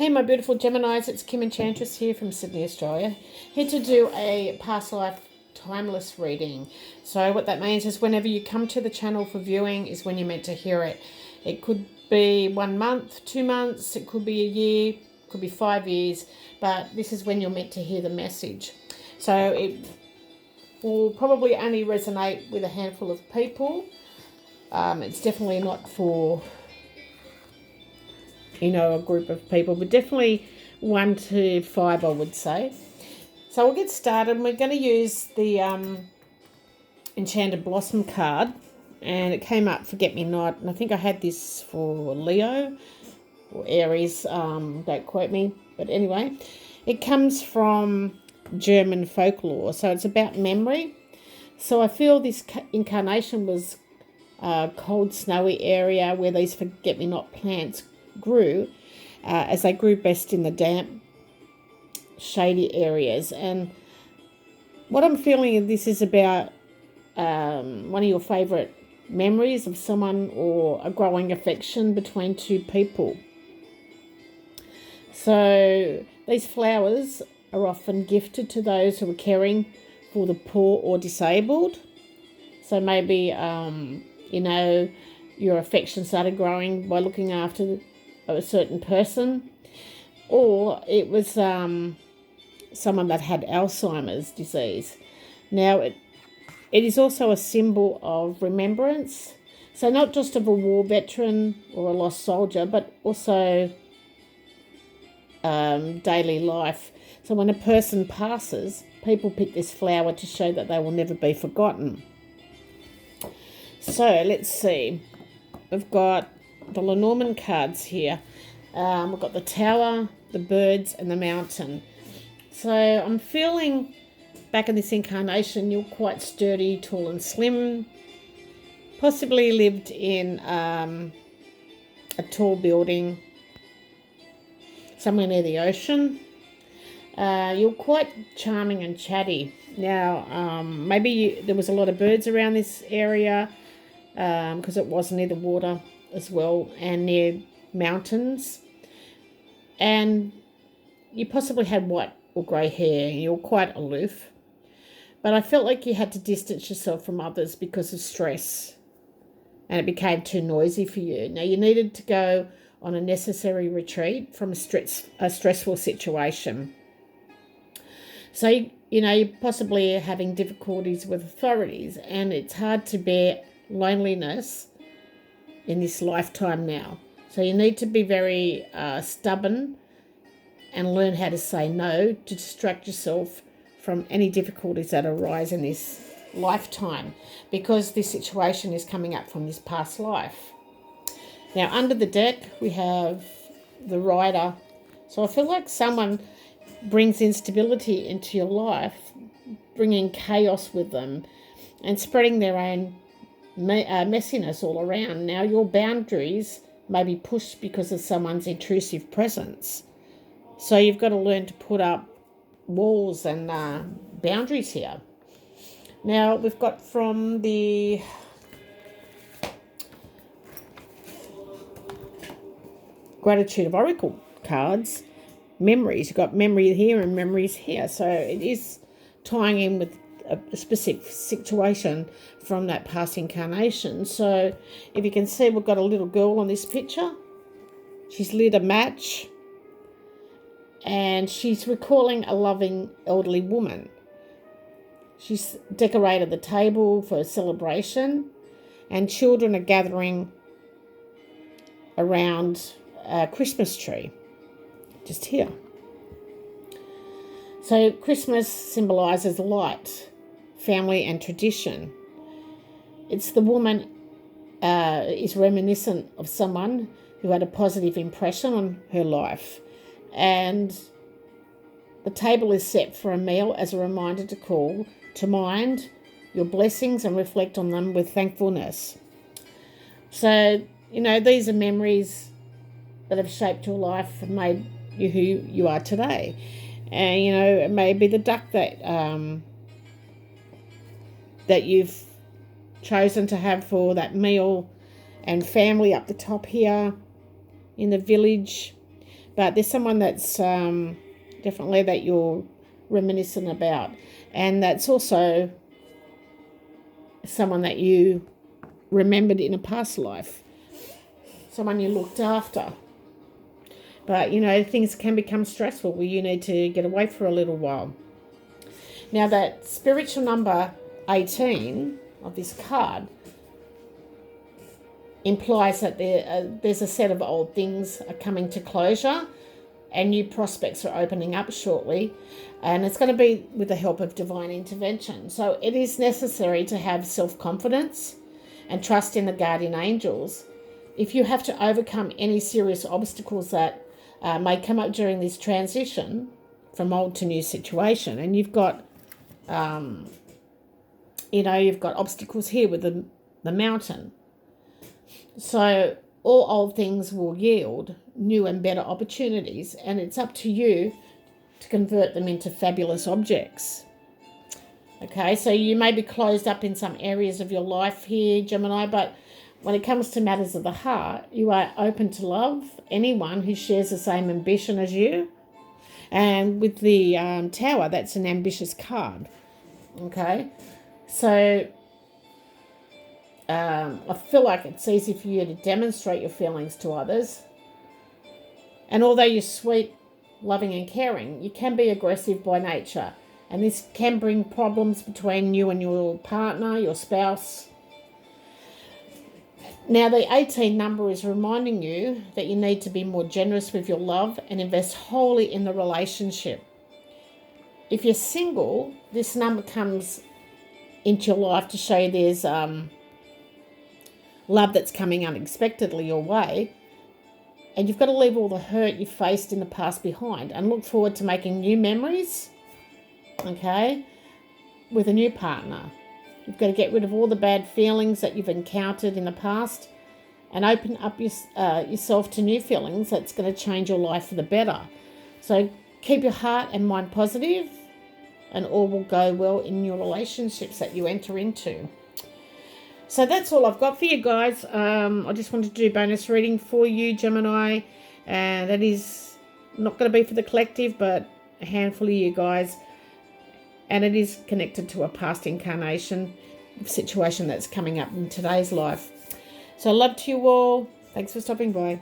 Hey my beautiful Geminis, it's Kim Enchantress here from Sydney, Australia. Here to do a past life timeless reading. So what that means is whenever you come to the channel for viewing is when you're meant to hear it. It could be 1 month, 2 months, it could be a year, it could be 5 years, but this is when you're meant to hear the message. So it will probably only resonate with a handful of people. It's definitely not for a group of people, but definitely 1 to 5, I would say. So we'll get started. We're going to use the Enchanted Blossom card, and it came up Forget Me Not, and I think I had this for Leo or Aries, don't quote me, but anyway, it comes from German folklore, so it's about memory. So I feel this incarnation was a cold, snowy area where these forget-me-not plants grew, as they grew best in the damp, shady areas. And what I'm feeling this is about one of your favourite memories of someone or a growing affection between two people. So these flowers are often gifted to those who are caring for the poor or disabled. So maybe, your affection started growing by looking after a certain person, or it was someone that had Alzheimer's disease. Now, it is also a symbol of remembrance. So not just of a war veteran or a lost soldier, but also daily life. So when a person passes, people pick this flower to show that they will never be forgotten. So let's see. We've got the Lenormand cards here. We've got the Tower, the Birds, and the Mountain. So I'm feeling back in this incarnation, you're quite sturdy, tall and slim. Possibly lived in a tall building somewhere near the ocean. You're quite charming and chatty. Now, maybe there was a lot of birds around this area because it was near the water as well and near mountains. And you possibly had white or grey hair. You're quite aloof. But I felt like you had to distance yourself from others because of stress. And it became too noisy for you. Now, you needed to go on a necessary retreat from a stressful situation. So, you're possibly having difficulties with authorities, and it's hard to bear loneliness in this lifetime now. So you need to be very stubborn and learn how to say no to distract yourself from any difficulties that arise in this lifetime, because this situation is coming up from this past life. Now, under the deck, we have the Rider. So I feel like someone brings instability into your life, bringing chaos with them and spreading their own messiness all around. Now, your boundaries may be pushed because of someone's intrusive presence. So you've got to learn to put up walls and boundaries here. Now, we've got from the Gratitude of Oracle cards, memories. You've got memory here and memories here. So it is tying in with a specific situation from that past incarnation. So if you can see, we've got a little girl on this picture. She's lit a match and she's recalling a loving elderly woman. She's decorated the table for a celebration, and children are gathering around a Christmas tree just here. So Christmas symbolises light, family and tradition. It's the woman is reminiscent of someone who had a positive impression on her life. And the table is set for a meal as a reminder to call to mind your blessings and reflect on them with thankfulness. So, these are memories that have shaped your life and made you who you are today. And, it may be the duck that you've chosen to have for that meal, and family up the top here in the village. But there's someone that's definitely that you're reminiscent about. And that's also someone that you remembered in a past life. Someone you looked after. But, you know, things can become stressful where you need to get away for a little while. Now, that spiritual number 18 of this card implies that there's a set of old things are coming to closure and new prospects are opening up shortly. And it's going to be with the help of divine intervention. So it is necessary to have self-confidence and trust in the guardian angels if you have to overcome any serious obstacles that may come up during this transition from old to new situation. And you've got, you've got obstacles here with the mountain. So all old things will yield new and better opportunities, and it's up to you to convert them into fabulous objects. Okay, so you may be closed up in some areas of your life here, Gemini, but when it comes to matters of the heart, you are open to love anyone who shares the same ambition as you. And with the Tower, that's an ambitious card. Okay, so I feel like it's easy for you to demonstrate your feelings to others. And although you're sweet, loving and caring, you can be aggressive by nature. And this can bring problems between you and your partner, your spouse. Now, the 18 number is reminding you that you need to be more generous with your love and invest wholly in the relationship. If you're single, this number comes into your life to show you there's love that's coming unexpectedly your way. And you've got to leave all the hurt you faced in the past behind and look forward to making new memories, okay, with a new partner. You've got to get rid of all the bad feelings that you've encountered in the past and open up yourself to new feelings that's going to change your life for the better. So keep your heart and mind positive, and all will go well in your relationships that you enter into. So that's all I've got for you guys. I just wanted to do bonus reading for you, Gemini. And that is not going to be for the collective, but a handful of you guys. And it is connected to a past incarnation situation that's coming up in today's life. So love to you all. Thanks for stopping by.